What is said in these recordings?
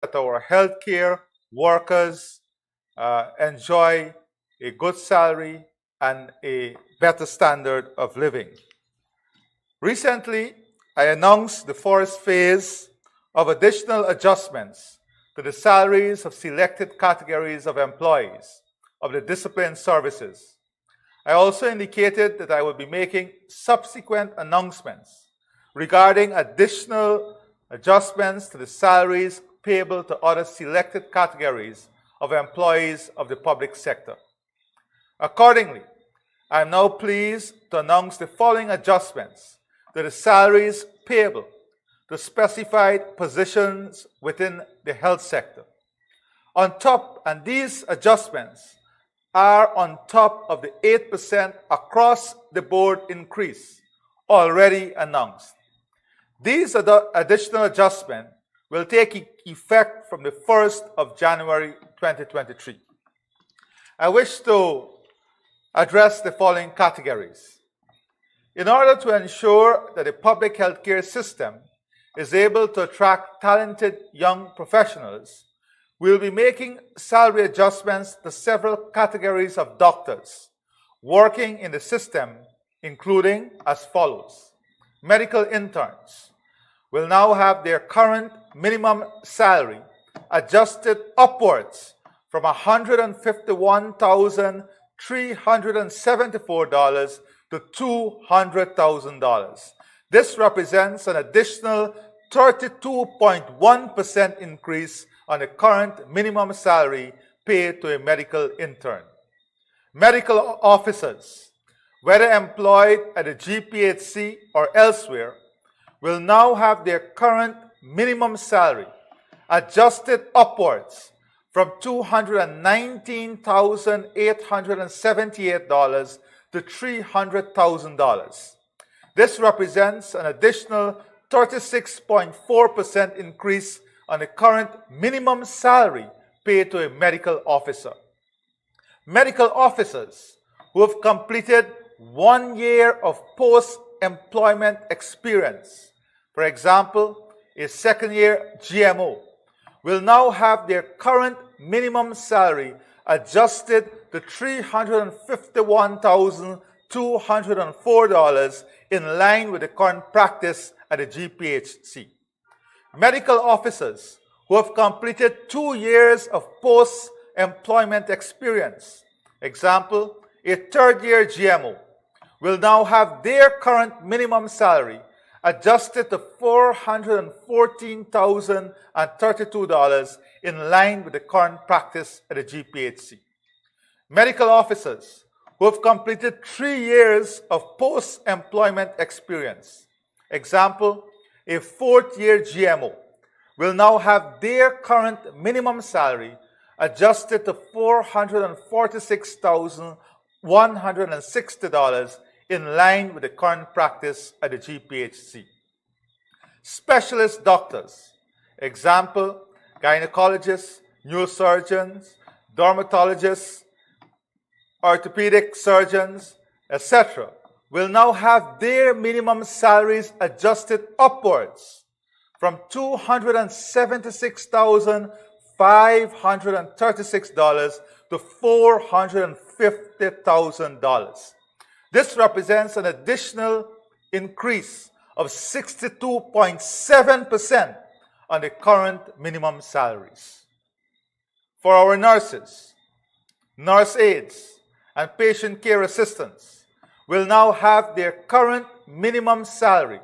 that our healthcare workers enjoy a good salary and a better standard of living. Recently, I announced the first phase of additional adjustments to the salaries of selected categories of employees of the discipline services. I also indicated that I would be making subsequent announcements regarding additional adjustments to the salaries payable to other selected categories of employees of the public sector. Accordingly, I am now pleased to announce the following adjustments to the salaries payable to specified positions within the health sector. And these adjustments are on top of the 8% across the board increase already announced. These additional adjustments will take effect from the 1st of January 2023. I wish to address the following categories. In order to ensure that the public healthcare system is able to attract talented young professionals, we will be making salary adjustments to several categories of doctors working in the system, including as follows. Medical interns will now have their current minimum salary adjusted upwards from $151,374 to $200,000. This represents an additional 32.1% increase on the current minimum salary paid to a medical intern. Medical officers, whether employed at the GPHC or elsewhere, will now have their current minimum salary adjusted upwards from $219,878 to $300,000. This represents an additional 36.4% increase on the current minimum salary paid to a medical officer. Medical officers who have completed 1 year of post-employment experience, for example, a second-year GMO, will now have their current minimum salary adjusted to $351,204 in line with the current practice at the GPHC. Medical officers who have completed 2 years of post-employment experience, example, a third-year GMO, will now have their current minimum salary adjusted to $414,032 in line with the current practice at the GPHC. Medical officers who have completed 3 years of post-employment experience, example, a fourth-year GMO, will now have their current minimum salary adjusted to $446,160 in line with the current practice at the GPHC. Specialist doctors, example, gynecologists, neurosurgeons, dermatologists, orthopedic surgeons, etc., will now have their minimum salaries adjusted upwards from $276,536 to $450,000. This represents an additional increase of 62.7% on the current minimum salaries. For our nurses, nurse aides, and patient care assistants will now have their current minimum salary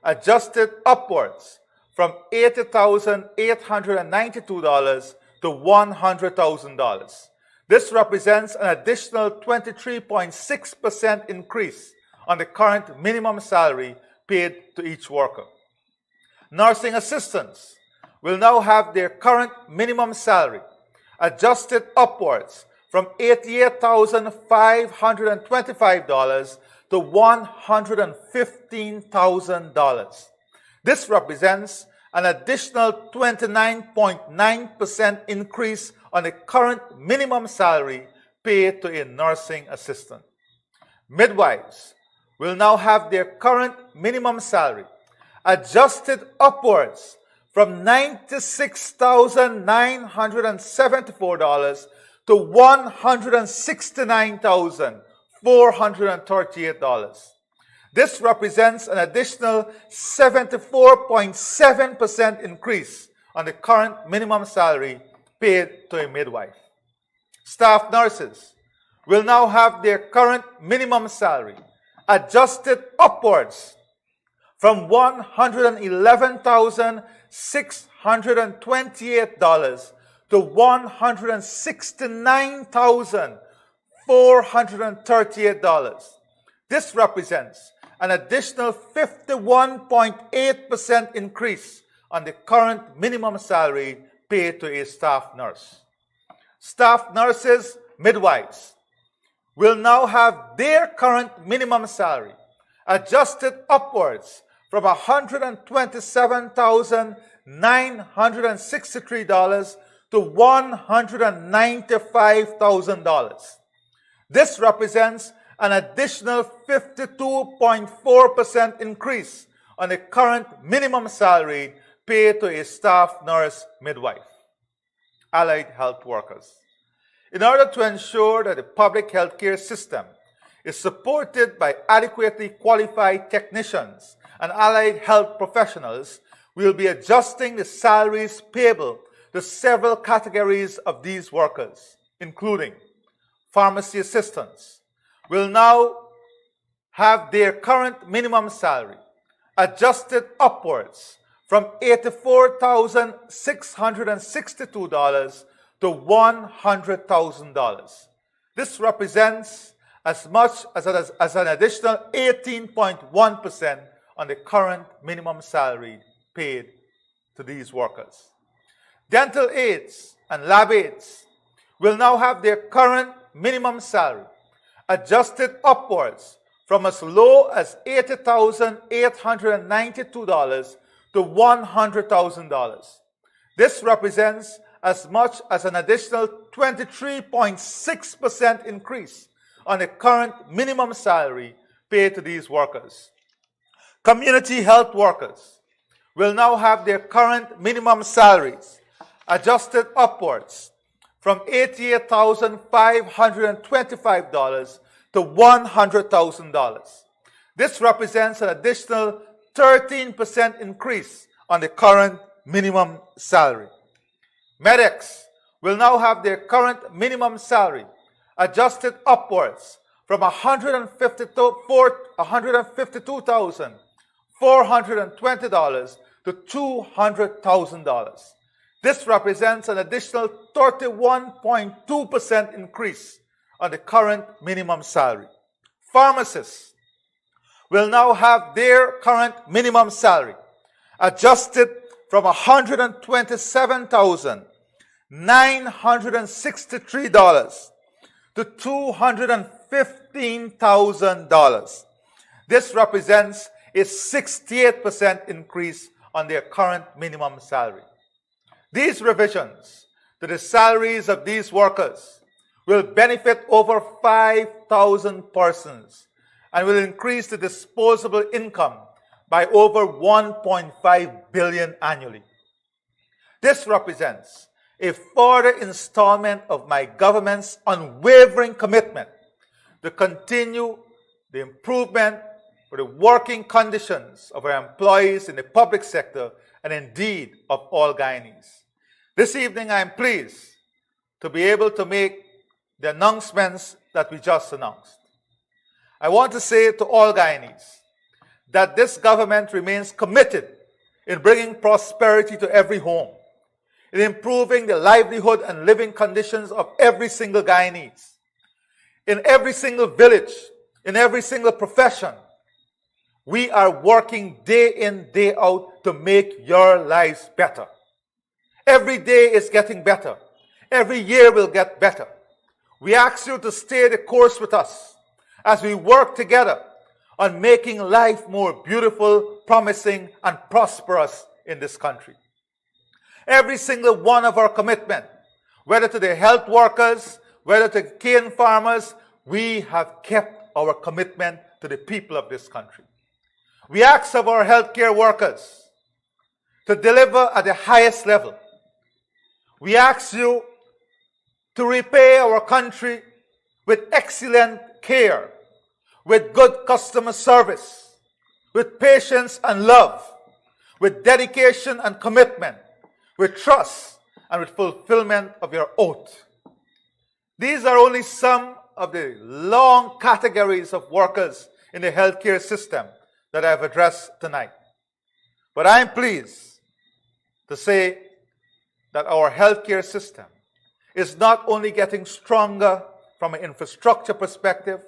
adjusted upwards from $80,892 to $100,000. This represents an additional 23.6% increase on the current minimum salary paid to each worker. Nursing assistants will now have their current minimum salary adjusted upwards from $88,525 to $115,000. This represents an additional 29.9% increase on the current minimum salary paid to a nursing assistant. Midwives will now have their current minimum salary adjusted upwards from $96,974 to $169,438. This represents an additional 74.7% increase on the current minimum salary paid to a midwife. Staff nurses will now have their current minimum salary adjusted upwards from $111,628 to $169,438. This represents an additional 51.8% increase on the current minimum salary paid to a staff nurse. Staff nurses, midwives, will now have their current minimum salary adjusted upwards from $127,963 to $195,000. This represents an additional 52.4% increase on the current minimum salary paid to a staff nurse midwife. Allied health workers. In order to ensure that the public healthcare system is supported by adequately qualified technicians and allied health professionals, we will be adjusting the salaries payable to several categories of these workers, including pharmacy assistants, will now have their current minimum salary adjusted upwards from $84,662 to $100,000. This represents as much as an additional 18.1% on the current minimum salary paid to these workers. Dental aides and lab aides will now have their current minimum salary adjusted upwards from as low as $80,892 to $100,000. This represents as much as an additional 23.6% increase on the current minimum salary paid to these workers. Community health workers will now have their current minimum salaries adjusted upwards from $88,525 to $100,000. This represents an additional 13% increase on the current minimum salary. Medics will now have their current minimum salary adjusted upwards from $152,420 to $200,000. This represents an additional 31.2% increase on the current minimum salary. Pharmacists will now have their current minimum salary adjusted from $127,963 to $215,000. This represents a 68% increase on their current minimum salary. These revisions to the salaries of these workers will benefit over 5,000 persons and will increase the disposable income by over $1.5 billion annually. This represents a further installment of my government's unwavering commitment to continue the improvement for the working conditions of our employees in the public sector and indeed of all Guyanese. This evening I am pleased to be able to make the announcements that we just announced. I want to say to all Guyanese that this government remains committed in bringing prosperity to every home, in improving the livelihood and living conditions of every single Guyanese, in every single village, in every single profession. We are working day in, day out to make your lives better. Every day is getting better. Every year will get better. We ask you to stay the course with us as we work together on making life more beautiful, promising, and prosperous in this country. Every single one of our commitment, whether to the health workers, whether to cane farmers, we have kept our commitment to the people of this country. We ask of our healthcare workers to deliver at the highest level. We ask you to repay our country with excellent care, with good customer service, with patience and love, with dedication and commitment, with trust and with fulfillment of your oath. These are only some of the long categories of workers in the healthcare system that I have addressed tonight. But I am pleased to say that our healthcare system is not only getting stronger from an infrastructure perspective,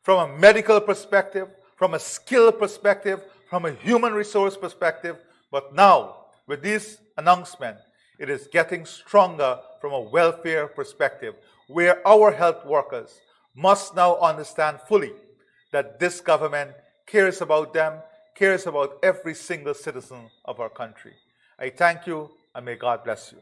from a medical perspective, from a skill perspective, from a human resource perspective, but now, with this announcement, it is getting stronger from a welfare perspective, where our health workers must now understand fully that this government cares about them, cares about every single citizen of our country. I thank you, and may God bless you.